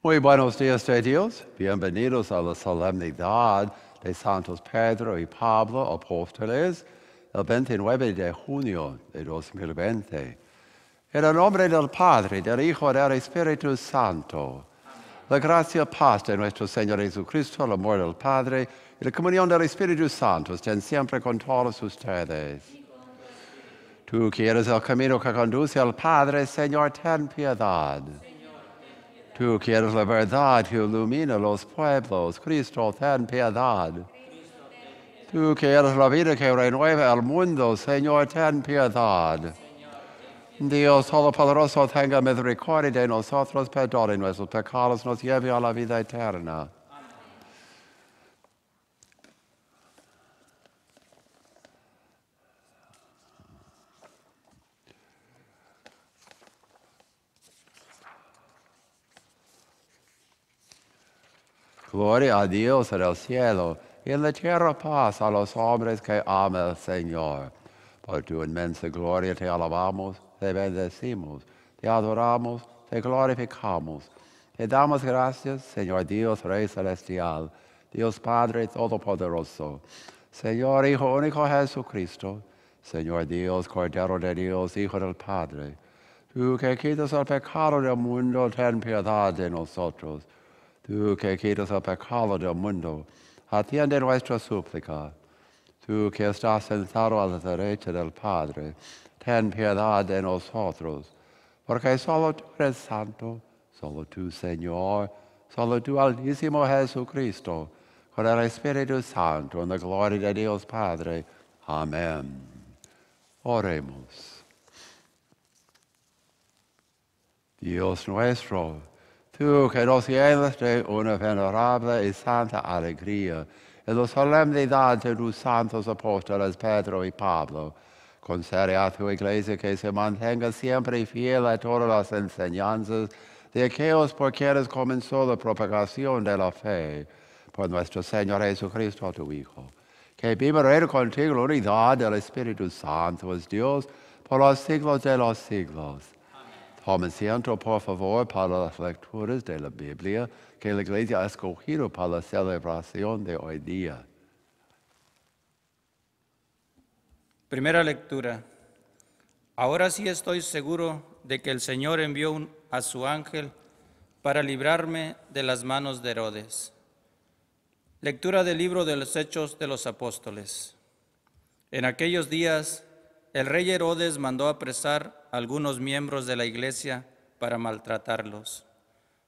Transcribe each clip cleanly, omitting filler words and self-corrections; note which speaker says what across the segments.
Speaker 1: Muy buenos días de Dios. Bienvenidos a la solemnidad de Santos Pedro y Pablo, apóstoles, el 29 de junio de 2020. En el nombre del Padre, del Hijo y del Espíritu Santo. La gracia y paz de nuestro Señor Jesucristo, el amor del Padre y la comunión del Espíritu Santo estén siempre con todos ustedes. Tú que eres el camino que conduce al Padre, Señor, ten piedad. Tú que eres la verdad que ilumina los pueblos, Cristo, ten piedad. Tú que eres la vida que renueva el mundo, Señor, ten piedad. Dios Todopoderoso, tenga misericordia de nosotros, perdone nuestros pecados, nos lleve a la vida eterna. Gloria a Dios en el cielo y en la tierra paz a los hombres que ama el Señor. Por tu inmensa gloria te alabamos, te bendecimos, te adoramos, te glorificamos. Te damos gracias, Señor Dios, Rey Celestial, Dios Padre Todopoderoso, Señor Hijo único Jesucristo, Señor Dios, Cordero de Dios, Hijo del Padre. Tú que quitas el pecado del mundo, ten piedad de nosotros. Tú que quitas el pecado del mundo, atiende nuestra súplica. Tú que estás sentado a la derecha del Padre, ten piedad de nosotros, porque solo tú eres santo, solo tú, Señor, solo tú, Altísimo Jesucristo, con el Espíritu Santo, en la gloria de Dios Padre. Amén. Oremos. Dios nuestro, tú que nos llenas de una venerable y santa alegría, en la solemnidad de tus santos apóstoles Pedro y Pablo, concede a tu iglesia que se mantenga siempre fiel a todas las enseñanzas de aquellos por quienes comenzó la propagación de la fe, por nuestro Señor Jesucristo, tu Hijo, que vive y reina contigo en la unidad del Espíritu Santo, es Dios, por los siglos de los siglos. Tomen asiento, por favor, para las lecturas de la Biblia que la Iglesia ha escogido para la celebración de hoy día.
Speaker 2: Primera lectura. Ahora sí estoy seguro de que el Señor envió a su ángel para librarme de las manos de Herodes. Lectura del libro de los Hechos de los Apóstoles. En aquellos días, el rey Herodes mandó apresar a algunos miembros de la iglesia para maltratarlos.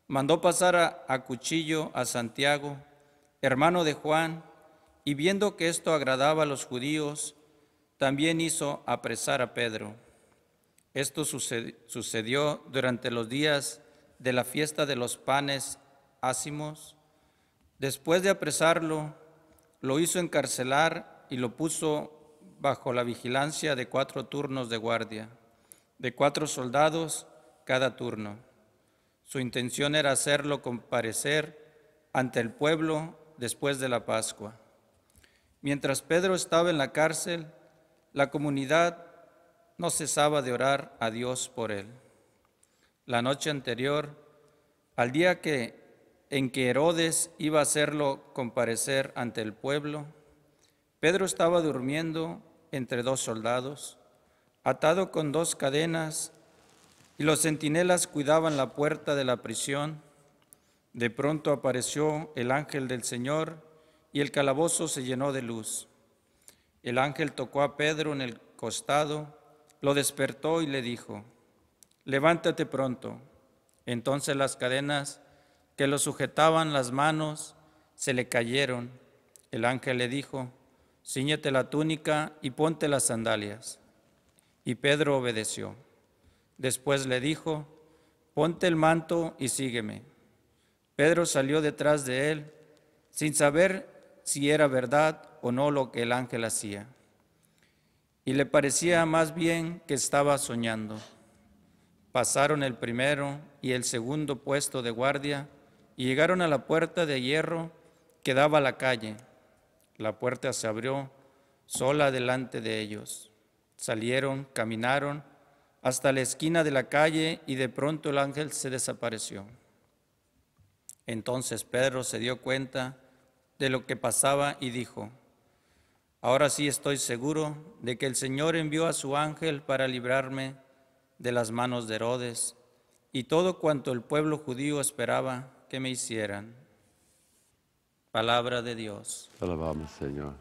Speaker 2: Mandó pasar a cuchillo a Santiago, hermano de Juan, y viendo que esto agradaba a los judíos, también hizo apresar a Pedro. Esto sucedió durante los días de la fiesta de los panes ácimos. Después de apresarlo, lo hizo encarcelar y lo puso bajo la vigilancia de 4 turnos de guardia, de 4 soldados cada turno. Su intención era hacerlo comparecer ante el pueblo después de la Pascua. Mientras Pedro estaba en la cárcel, la comunidad no cesaba de orar a Dios por él. La noche anterior, al día en que Herodes iba a hacerlo comparecer ante el pueblo, Pedro estaba durmiendo entre 2 soldados, atado con 2 cadenas, y los centinelas cuidaban la puerta de la prisión. De pronto apareció el ángel del Señor y el calabozo se llenó de luz. El ángel tocó a Pedro en el costado, lo despertó y le dijo: «Levántate pronto». Entonces las cadenas que lo sujetaban las manos se le cayeron. El ángel le dijo: «Cíñete la túnica y ponte las sandalias». Y Pedro obedeció. Después le dijo: «Ponte el manto y sígueme». Pedro salió detrás de él, sin saber si era verdad o no lo que el ángel hacía. Y le parecía más bien que estaba soñando. Pasaron el primero y el segundo puesto de guardia y llegaron a la puerta de hierro que daba a la calle. La puerta se abrió sola delante de ellos. Salieron, caminaron hasta la esquina de la calle y de pronto el ángel se desapareció. Entonces Pedro se dio cuenta de lo que pasaba y dijo: ahora sí estoy seguro de que el Señor envió a su ángel para librarme de las manos de Herodes y todo cuanto el pueblo judío esperaba que me hicieran. Palabra de Dios.
Speaker 1: Te alabamos, Señor.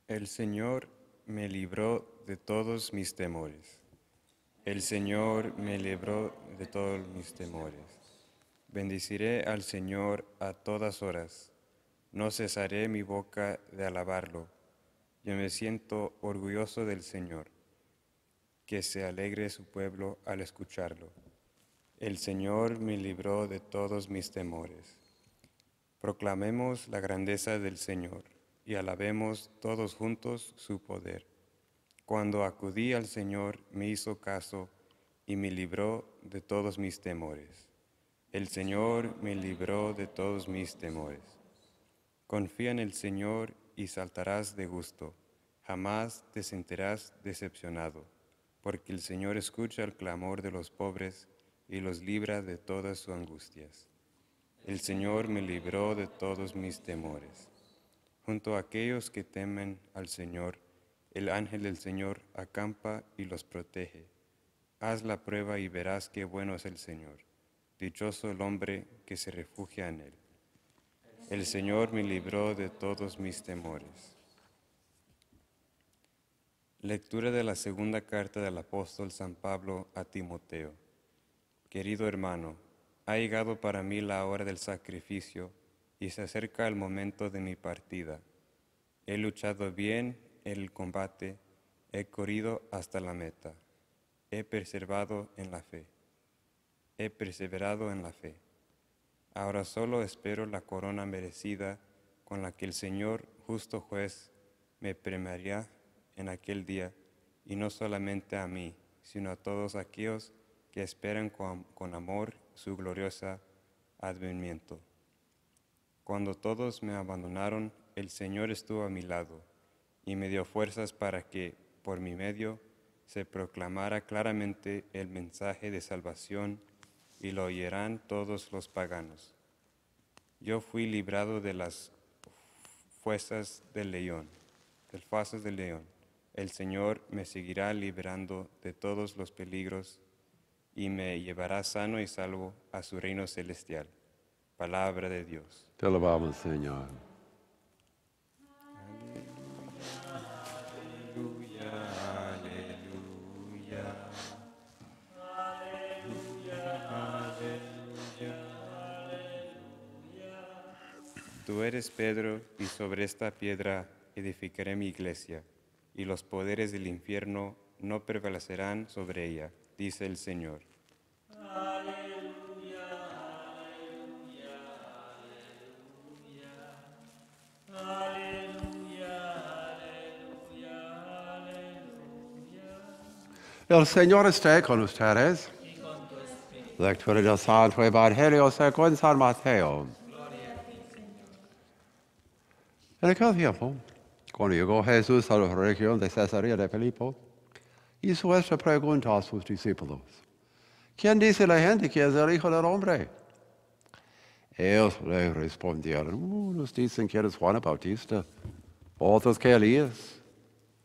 Speaker 3: El Señor me libró de todos mis temores. El Señor me libró de todos mis temores. Bendeciré al Señor a todas horas. No cesaré mi boca de alabarlo. Yo me siento orgulloso del Señor. Que se alegre su pueblo al escucharlo. El Señor me libró de todos mis temores. Proclamemos la grandeza del Señor y alabemos todos juntos su poder. Cuando acudí al Señor me hizo caso y me libró de todos mis temores. El Señor me libró de todos mis temores. Confía en el Señor y saltarás de gusto. Jamás te sentirás decepcionado, porque el Señor escucha el clamor de los pobres y los libra de todas sus angustias. El Señor me libró de todos mis temores. Junto a aquellos que temen al Señor, el ángel del Señor acampa y los protege. Haz la prueba y verás qué bueno es el Señor. Dichoso el hombre que se refugia en él. El Señor me libró de todos mis temores. Lectura de la segunda carta del apóstol San Pablo a Timoteo. Querido hermano, ha llegado para mí la hora del sacrificio y se acerca el momento de mi partida. He luchado bien el combate, he corrido hasta la meta, he perseverado en la fe. Ahora solo espero la corona merecida con la que el Señor, justo juez, me premiará en aquel día, y no solamente a mí, sino a todos aquellos que esperan con amor su glorioso advenimiento. Cuando todos me abandonaron, el Señor estuvo a mi lado y me dio fuerzas para que, por mi medio, se proclamara claramente el mensaje de salvación y lo oirán todos los paganos. Yo fui librado de las fosas del león. El Señor me seguirá librando de todos los peligros y me llevará sano y salvo a su reino celestial. Palabra de Dios.
Speaker 1: Te alabamos, Señor.
Speaker 3: Tú eres Pedro, y sobre esta piedra edificaré mi iglesia, y los poderes del infierno no prevalecerán sobre ella, dice el Señor.
Speaker 4: Aleluya, aleluya, aleluya, aleluya, aleluya.
Speaker 1: El Señor esté con ustedes. Lectura del Santo Evangelio según San Mateo. En aquel tiempo, cuando llegó Jesús a la región de Cesarea de Filipo, hizo esta pregunta a sus discípulos: ¿quién dice la gente que es el Hijo del Hombre? Ellos le respondieron: unos dicen que eres Juan el Bautista, otros que Elías,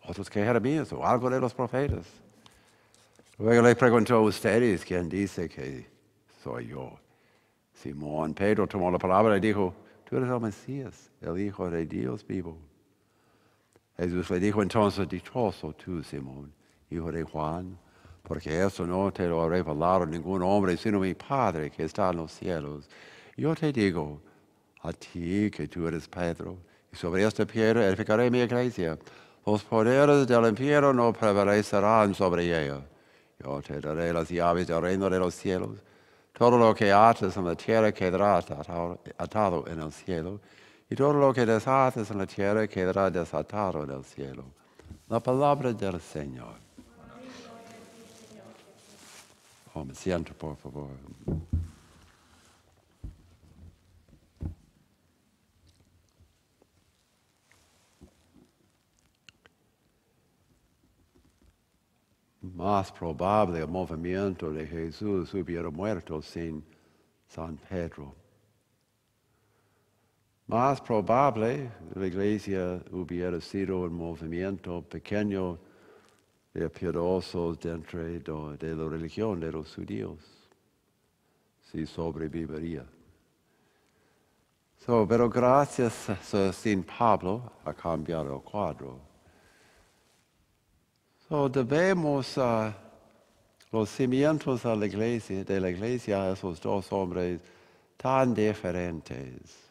Speaker 1: otros que Jeremías o algo de los profetas. Luego le preguntó: ¿ustedes quién dice que soy yo? Simón Pedro tomó la palabra y dijo: tú eres el Mesías, el Hijo de Dios vivo. Jesús le dijo entonces: dichoso tú, Simón, hijo de Juan, porque esto no te lo ha revelado ningún hombre, sino mi Padre que está en los cielos. Yo te digo a ti que tú eres Pedro, y sobre esta piedra edificaré mi iglesia. Los poderes del infierno no prevalecerán sobre ella. Yo te daré las llaves del reino de los cielos. Todo lo que ates en la tierra quedará atado en el cielo, y todo lo que desates en la tierra quedará desatado en el cielo. La palabra del Señor. Me siento, por favor. más probable el movimiento de Jesús hubiera muerto sin San Pedro. Más probable la iglesia hubiera sido un movimiento pequeño de piadosos dentro de la religión de los judíos, si sobreviviría. Pero gracias a San Pablo ha cambiado el cuadro. Debemos los cimientos de la iglesia a esos dos hombres tan diferentes.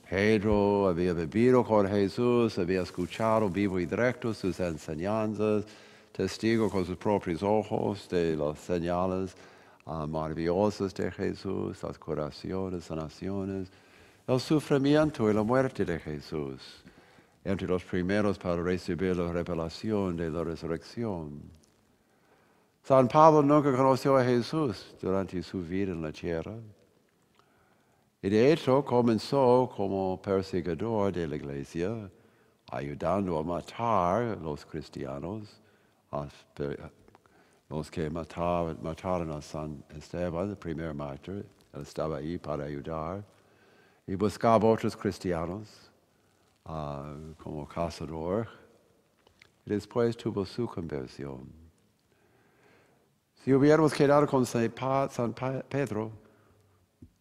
Speaker 1: Pedro había vivido con Jesús, había escuchado vivo y directo sus enseñanzas, testigo con sus propios ojos de las señales maravillosas de Jesús, las curaciones, sanaciones, el sufrimiento y la muerte de Jesús, entre los primeros para recibir la revelación de la resurrección. San Pablo nunca conoció a Jesús durante su vida en la tierra. Y de hecho comenzó como perseguidor de la iglesia, ayudando a matar a los cristianos, los que mataron a San Esteban, el primer mártir. Él estaba ahí para ayudar y buscaba otros cristianos como cazador. Y después tuvo su conversión. Si hubiéramos quedado con San Pedro,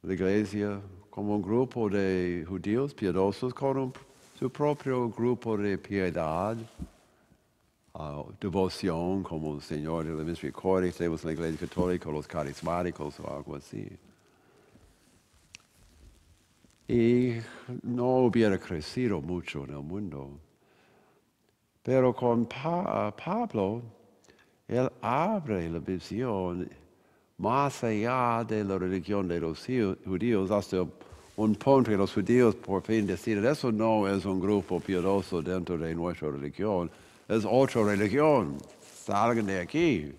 Speaker 1: la iglesia como un grupo de judíos piadosos con su propio grupo de piedad, devoción como el Señor de la Misericordia, tenemos en la iglesia católica, los carismáticos o algo así. Y no hubiera crecido mucho en el mundo. Pero con Pablo, él abre la visión más allá de la religión de los judíos, hasta un punto que los judíos por fin deciden, eso no es un grupo piadoso dentro de nuestra religión, es otra religión, salgan de aquí.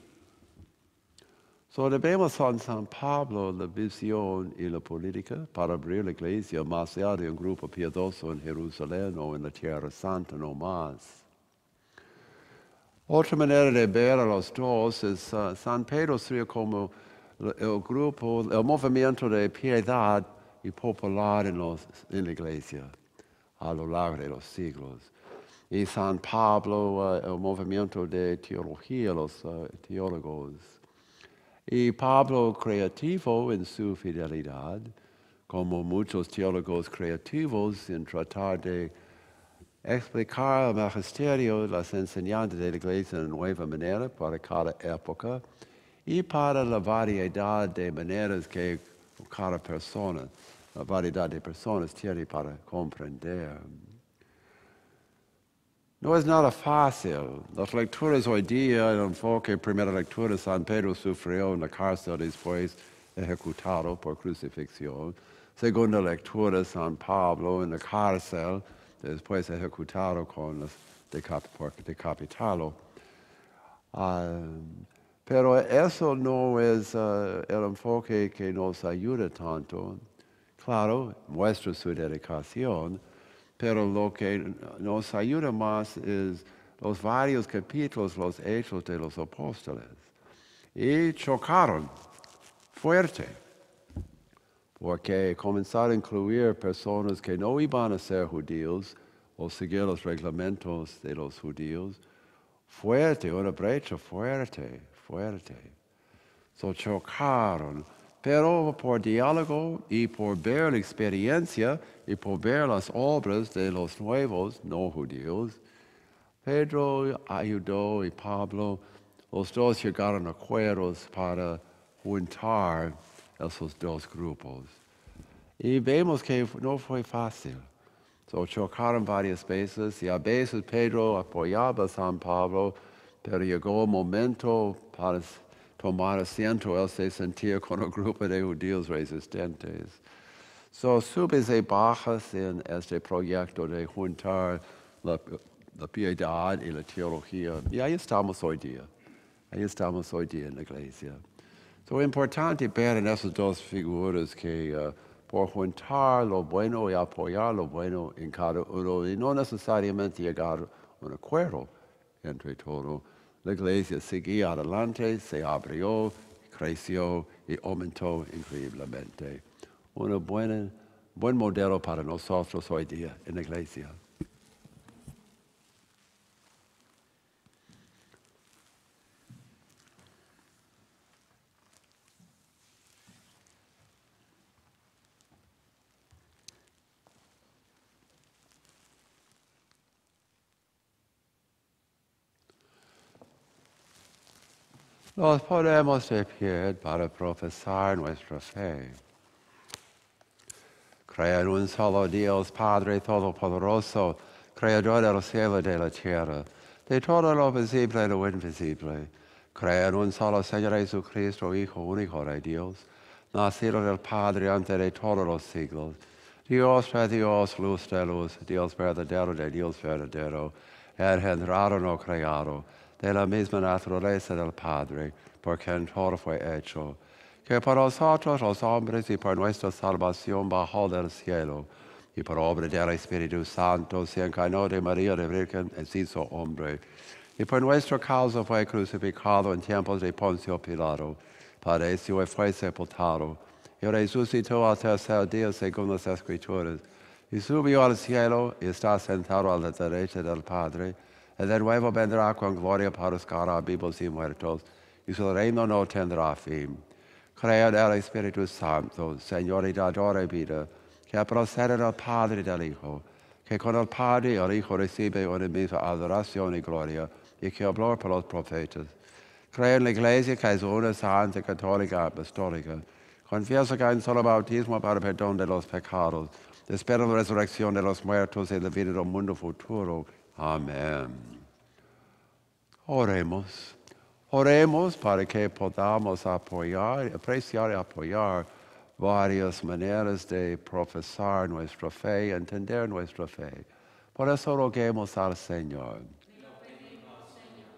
Speaker 1: Debemos a San Pablo la visión y la política para abrir la iglesia más allá de un grupo piadoso en Jerusalén o en la Tierra Santa, no más. Otra manera de ver a los dos es San Pedro sería como el grupo, el movimiento de piedad y popular en la iglesia a lo largo de los siglos. Y San Pablo, el movimiento de teología, los teólogos. Y Pablo creativo en su fidelidad, como muchos teólogos creativos en tratar de explicar el magisterio, las enseñanzas de la iglesia de nueva manera para cada época y para la variedad de maneras que cada persona, la variedad de personas tiene para comprender. No es nada fácil. Las lecturas hoy día, el enfoque, primera lectura, San Pedro sufrió en la cárcel, después ejecutado por crucifixión. Segunda lectura, San Pablo en la cárcel, después ejecutado por decapitado. Pero eso no es el enfoque que nos ayuda tanto. Claro, muestra su dedicación, pero lo que nos ayuda más es los varios capítulos, los hechos de los apóstoles. Y chocaron fuerte, porque comenzaron a incluir personas que no iban a ser judíos o seguir los reglamentos de los judíos. Fuerte, una brecha fuerte. Chocaron. Pero por diálogo y por ver la experiencia y por ver las obras de los nuevos no judíos, Pedro ayudó y Pablo, los dos llegaron a acuerdos para juntar esos dos grupos. Y vemos que no fue fácil. Chocaron varias veces y a veces Pedro apoyaba a San Pablo, pero llegó un momento para tomar asiento, él se sentía con un grupo de judíos resistentes. Subes y bajas en este proyecto de juntar la piedad y la teología. Y ahí estamos hoy día. En la iglesia. Es importante ver en esas dos figuras que por juntar lo bueno y apoyar lo bueno en cada uno y no necesariamente llegar a un acuerdo entre todos, La iglesia seguía adelante, se abrió, creció y aumentó increíblemente. Buen modelo para nosotros hoy día en la iglesia. Nos ponemos de pie para profesar nuestra fe. Creo en un solo Dios, Padre Todopoderoso, Creador del cielo y de la tierra, de todo lo visible y lo invisible. Creo en un solo Señor Jesucristo, Hijo único de Dios, nacido del Padre antes de todos los siglos. Dios de Dios, luz de luz, Dios verdadero de Dios verdadero, engendrado no creado, de la misma naturaleza del Padre, por quien todo fue hecho, que por nosotros los hombres y por nuestra salvación bajó del cielo, y por obra del Espíritu Santo se encarnó de María de Virgen y se hizo hombre, y por nuestra causa fue crucificado en tiempos de Poncio Pilato, padeció y fue sepultado, y resucitó al tercer día según las Escrituras, y subió al cielo y está sentado a la derecha del Padre, y de nuevo vendrá con gloria para juzgar a vivos y muertos, y su reino no tendrá fin. Creo en el Espíritu Santo, Señor y dador de vida, que procede del Padre y del Hijo, que con el Padre y el Hijo recibe una misma adoración y gloria, y que habló por los profetas. Creo en la Iglesia, que es una santa, católica, apostólica. Confieso que hay un solo bautismo para el perdón de los pecados. Espero la resurrección de los muertos y la vida del mundo futuro. Amén. Oremos. Oremos para que podamos apreciar y apoyar varias maneras de profesar nuestra fe, entender nuestra fe. Por eso roguemos al Señor.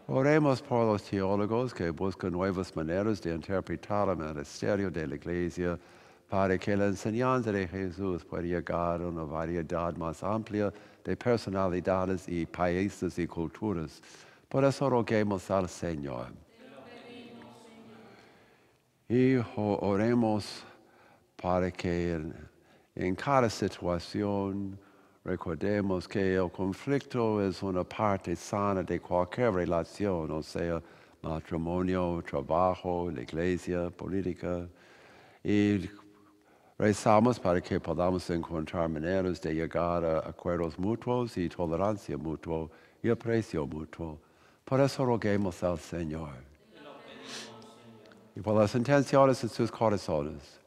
Speaker 1: Oremos por los teólogos que buscan nuevas maneras de interpretar el ministerio de la Iglesia para que la enseñanza de Jesús pueda llegar a una variedad más amplia de personalidades y países y culturas. Por eso roguemos al Señor. Y oremos para que en cada situación recordemos que el conflicto es una parte sana de cualquier relación, o sea, matrimonio, trabajo, la iglesia, política. Y rezamos para que podamos encontrar maneras de llegar a acuerdos mutuos y tolerancia mutua y aprecio mutuo. Por eso roguemos al Señor. Y por las intenciones de sus corazones,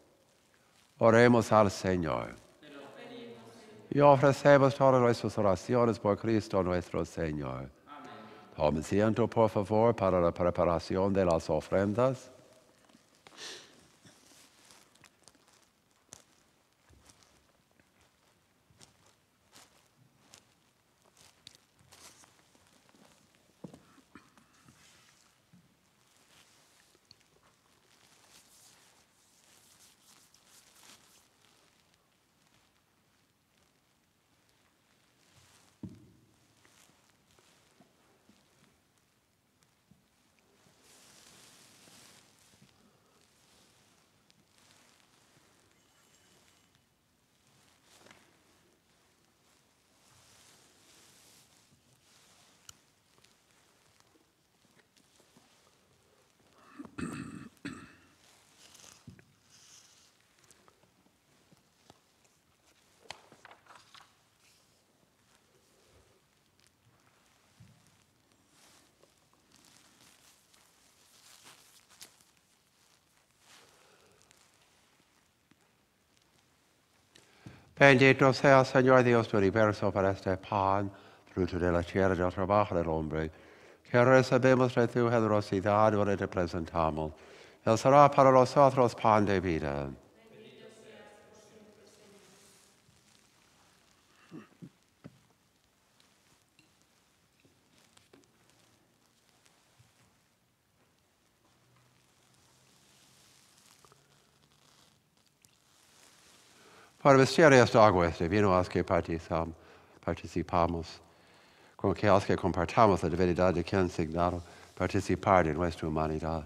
Speaker 1: oremos al Señor. Y ofrecemos todas nuestras oraciones por Cristo nuestro Señor. Tomen asiento, por favor, para la preparación de las ofrendas. Bendito sea el Señor Dios del universo para este pan, fruto de la tierra del trabajo del hombre, que recibimos de tu generosidad y ahora te presentamos. Él será para nosotros pan de vida. Por misterios de agua este vino haz que participamos, con que haz que compartamos la divinidad de quien signado, participar de nuestra humanidad.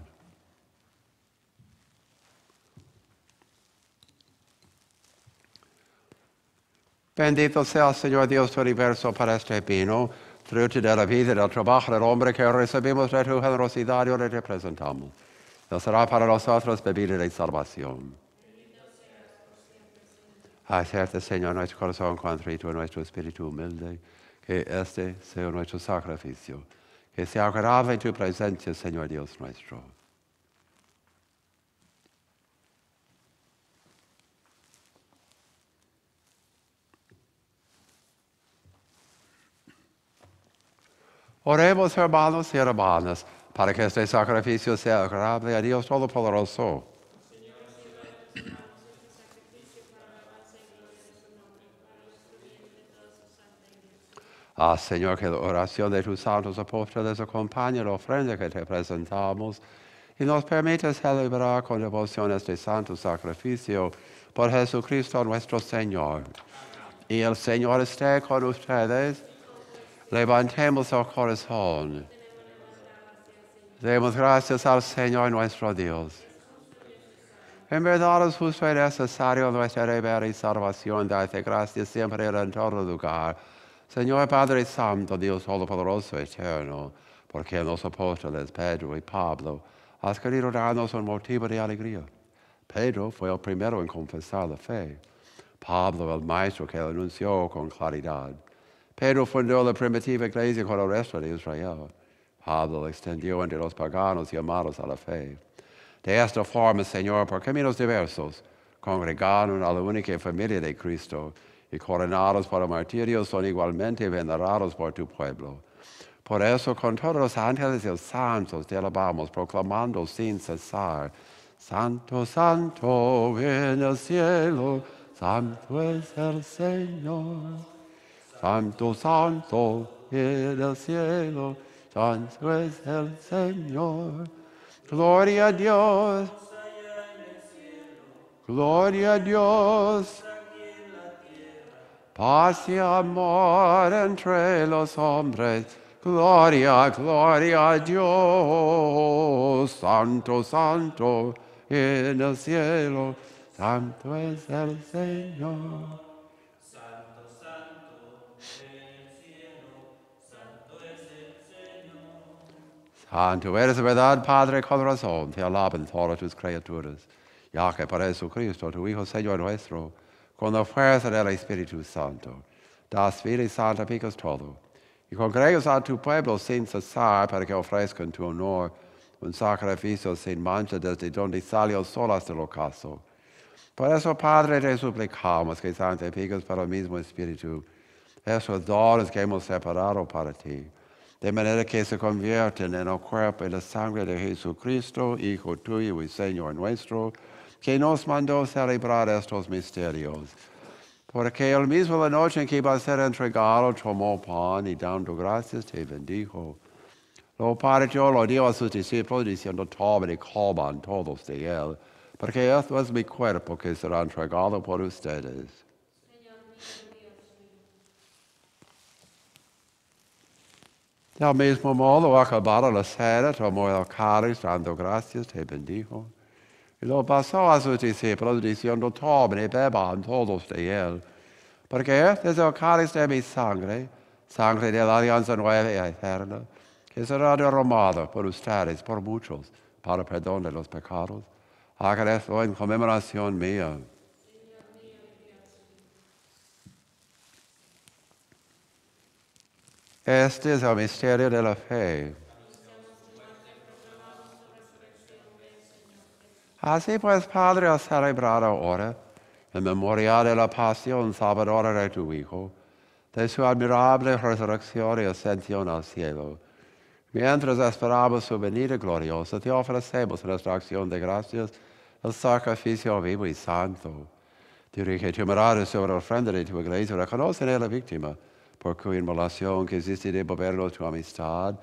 Speaker 1: Bendito sea el Señor Dios del universo para este vino, fruto de la vida y del trabajo del hombre que recibimos de tu generosidad y le representamos. Él será para nosotros bebida de salvación. Hacerte, Señor, nuestro corazón contrito y nuestro espíritu humilde, que este sea nuestro sacrificio, que sea agradable en tu presencia, Señor Dios nuestro. Oremos, hermanos y hermanas, para que este sacrificio sea agradable a Dios Todopoderoso. Señor, que la oración de tus santos apóstoles acompañe la ofrenda que te presentamos y nos permite celebrar con devoción este santo sacrificio por Jesucristo nuestro Señor. Y el Señor esté con ustedes. Levantemos el corazón. Demos gracias al Señor nuestro Dios. En verdad es justo y necesario nuestra deber y salvación darte gracias siempre y en todo lugar. Señor Padre Santo, Dios Todopoderoso Eterno, porque los apóstoles Pedro y Pablo has querido darnos un motivo de alegría. Pedro fue el primero en confesar la fe. Pablo, el maestro que lo anunció con claridad. Pedro fundó la primitiva iglesia con el resto de Israel. Pablo extendió entre los paganos llamados a la fe. De esta forma, Señor, por caminos diversos, congregaron a la única familia de Cristo y coronados por el martirio son igualmente venerados por tu pueblo. Por eso, con todos los ángeles y los santos te alabamos, proclamando sin cesar: Santo, Santo en el cielo, Santo es el Señor. Santo, Santo en el cielo, Santo es el Señor. Gloria a Dios. Gloria a Dios. Paz y amor entre los hombres. Gloria, gloria a Dios. Santo, Santo en el cielo, Santo es el Señor. Santo eres, verdad, Padre, con razón, te alaban todas tus criaturas, ya que por Jesucristo, tu Hijo, Señor nuestro, con la fuerza del Espíritu Santo, das vida y santificas todo, y congregas a tu pueblo sin cesar para que ofrezcan tu honor un sacrificio sin mancha desde donde salió el sol hasta el ocaso. Por eso, Padre, te suplicamos que santifiques para el mismo Espíritu esos dones que hemos separado para ti, de manera que se convierten en el cuerpo y la sangre de Jesucristo, Hijo tuyo y Señor nuestro, que nos mandó celebrar estos misterios. Porque el mismo la noche en que iba a ser entregado, tomó pan y dando gracias te bendijo. Lo partió, lo dio a sus discípulos, diciendo: tomen y coman todos de él, porque esto es mi cuerpo que será entregado por ustedes. Del mismo modo, acabada la cena, tomó el cáliz, dando gracias, te bendijo. Y lo pasó a sus discípulos, diciendo: tomen y beban todos de él, porque este es el cáliz de mi sangre, sangre de la alianza nueva y eterna, que será derramada por ustedes, por muchos, para perdón de los pecados. Hagan esto en conmemoración mía. Este es el misterio de la fe. Así pues, Padre, al celebrar ahora, en memoria de la pasión salvadora de tu Hijo, de su admirable resurrección y ascensión al cielo, mientras esperamos su venida gloriosa, te ofrecemos en nuestra acción de gracias el sacrificio vivo y santo. Dirige tu mirada sobre la ofrenda de tu iglesia, reconoce en la víctima, por cuya inmolación quisiste devolvernos tu amistad,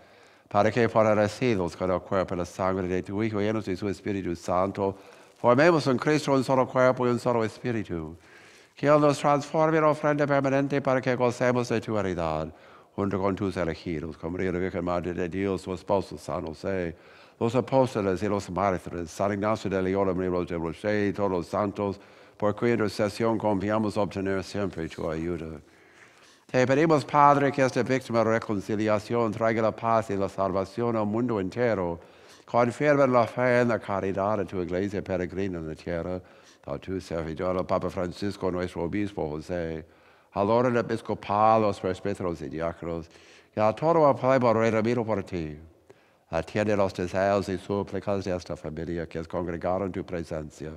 Speaker 1: para que fortalecidos con el cuerpo y la sangre de tu Hijo, llenos de su Espíritu Santo, formemos en Cristo un solo cuerpo y un solo Espíritu. Que Él nos transforme en ofrenda permanente para que gocemos de tu heredad, junto con tus elegidos, como María la Virgen Madre de Dios, su esposo San José, los apóstoles y los mártires, San Ignacio de Loyola, María de Rocher y todos los santos, por cuya intercesión confiamos obtener siempre tu ayuda. Te pedimos, Padre, que esta víctima de reconciliación traiga la paz y la salvación al mundo entero. Confirma la fe en la caridad de tu iglesia peregrina en la tierra, a tu servidor, el Papa Francisco, nuestro obispo José, al orden episcopal, los presbíteros y diáconos, y a todo el pueblo redimido por ti. Atiende los deseos y súplicas de esta familia que es congregada en tu presencia.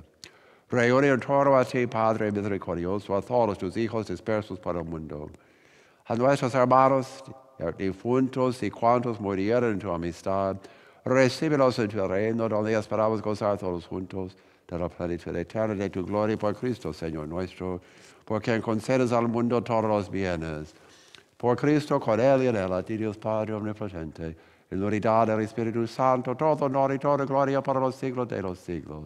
Speaker 1: Reúne en torno a ti, Padre misericordioso, a todos tus hijos dispersos por el mundo. A nuestros hermanos difuntos y cuantos murieron en tu amistad, recíbelos en tu reino, donde esperamos gozar todos juntos de la plenitud eterna de tu gloria por Cristo, Señor nuestro, por quien concedes al mundo todos los bienes. Por Cristo, con Él y en Él, a ti Dios Padre omnipotente, en la unidad del Espíritu Santo, todo honor y toda gloria para los siglos de los siglos.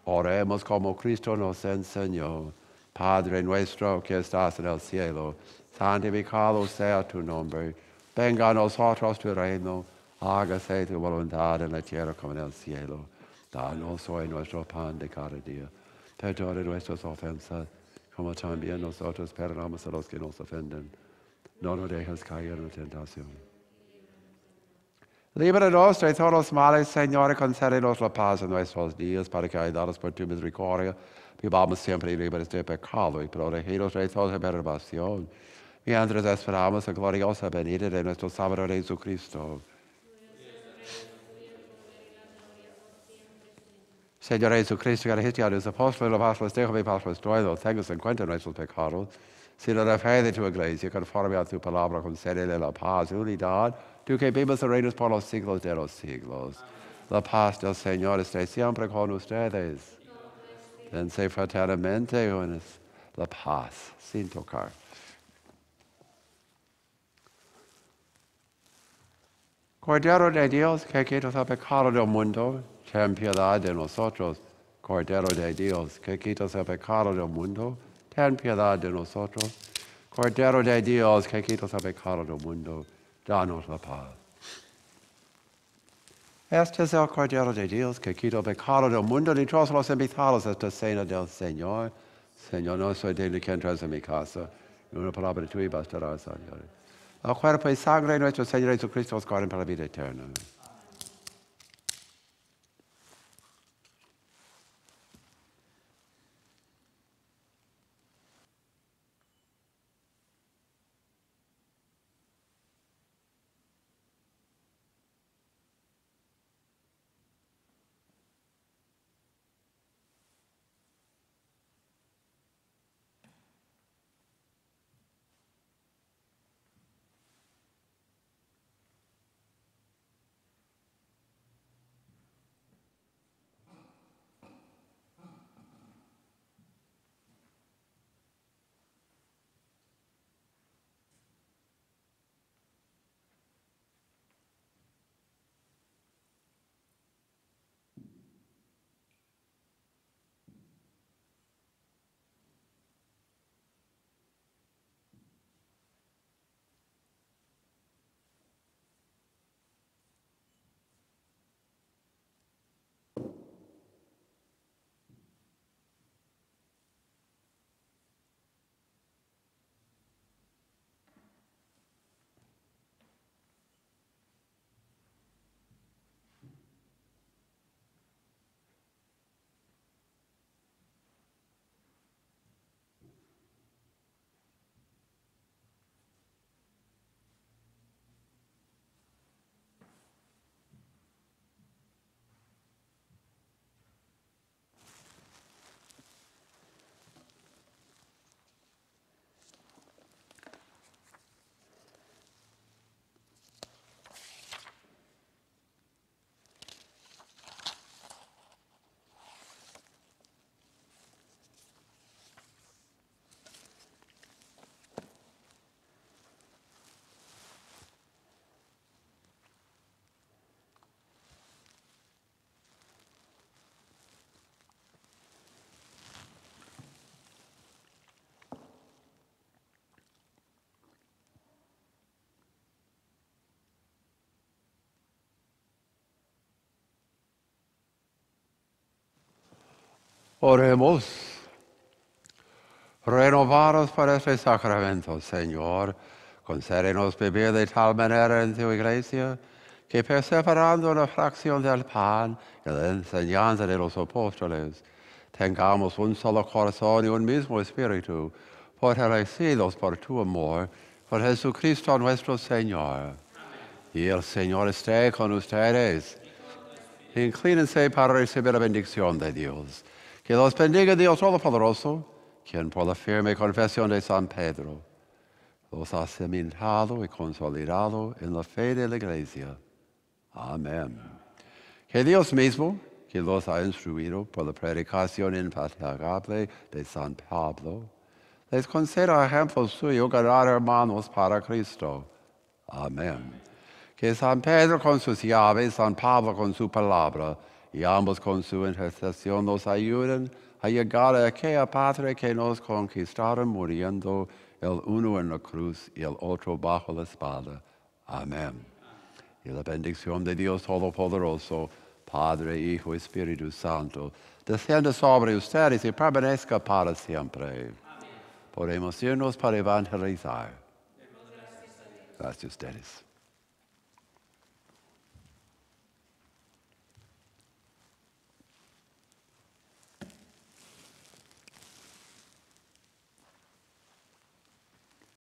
Speaker 1: Oremos como Cristo nos enseñó. Padre nuestro que estás en el cielo, santificado sea tu nombre. Venga a nosotros tu reino. Hágase tu voluntad en la tierra como en el cielo. Danos hoy nuestro pan de cada día. Perdona nuestras ofensas, como también nosotros perdonamos a los que nos ofenden. No nos dejes caer en la tentación. Líbranos de todos los males, Señor, y concédenos la paz en nuestros días, para que, ayudados por tu misericordia, vivamos siempre libres de pecado y protegidos de toda perturbación, mientras esperamos la gloriosa venida de nuestro Salvador Jesucristo. Señor Jesucristo, que dijiste a los apóstoles, la paz les dejo, mi paz les doy, no tengas en cuenta nuestros pecados, sino la fe de tu iglesia, conforme a tu palabra, concédele la paz y unidad, tú que vives y reinas por los siglos de los siglos. La paz del Señor esté siempre con ustedes. Dense fraternamente unos la paz, sin tocar. Cordero de Dios, que quitas el pecado del mundo, ten piedad de nosotros. Cordero de Dios, que quitas el pecado del mundo, ten piedad de nosotros. Cordero de Dios, que quitas el pecado del mundo, danos la paz. Este es el Cordero de Dios, que quita el pecado del mundo, y todos los invitados a esta cena del Señor. Señor, no soy digno que entres en mi casa, y una palabra tuya bastará, Señor. El cuerpo y sangre de nuestro Señor Jesucristo os guarden para la vida eterna. Oremos. Renovados por este sacramento, Señor, concédenos vivir de tal manera en tu iglesia que perseverando en la fracción del pan y la enseñanza de los apóstoles, tengamos un solo corazón y un mismo espíritu, fortalecidos por tu amor, por Jesucristo nuestro Señor. Y el Señor esté con ustedes. Inclínense para recibir la bendición de Dios. Que los bendiga Dios Todopoderoso, quien por la firme confesión de San Pedro los ha cimentado y consolidado en la fe de la Iglesia. Amén. Que Dios mismo, que los ha instruido por la predicación infatigable de San Pablo, les conceda ejemplo suyo ganar hermanos para Cristo. Amén. Que San Pedro con sus llaves, San Pablo con su palabra, y ambos con su intercesión nos ayuden a llegar a aquella patria que nos conquistaron muriendo, el uno en la cruz y el otro bajo la espada. Amén. Y la bendición de Dios Todopoderoso, Padre, Hijo y Espíritu Santo, descienda sobre ustedes y permanezca para siempre. Amén. Podemos irnos para evangelizar. Gracias a ustedes.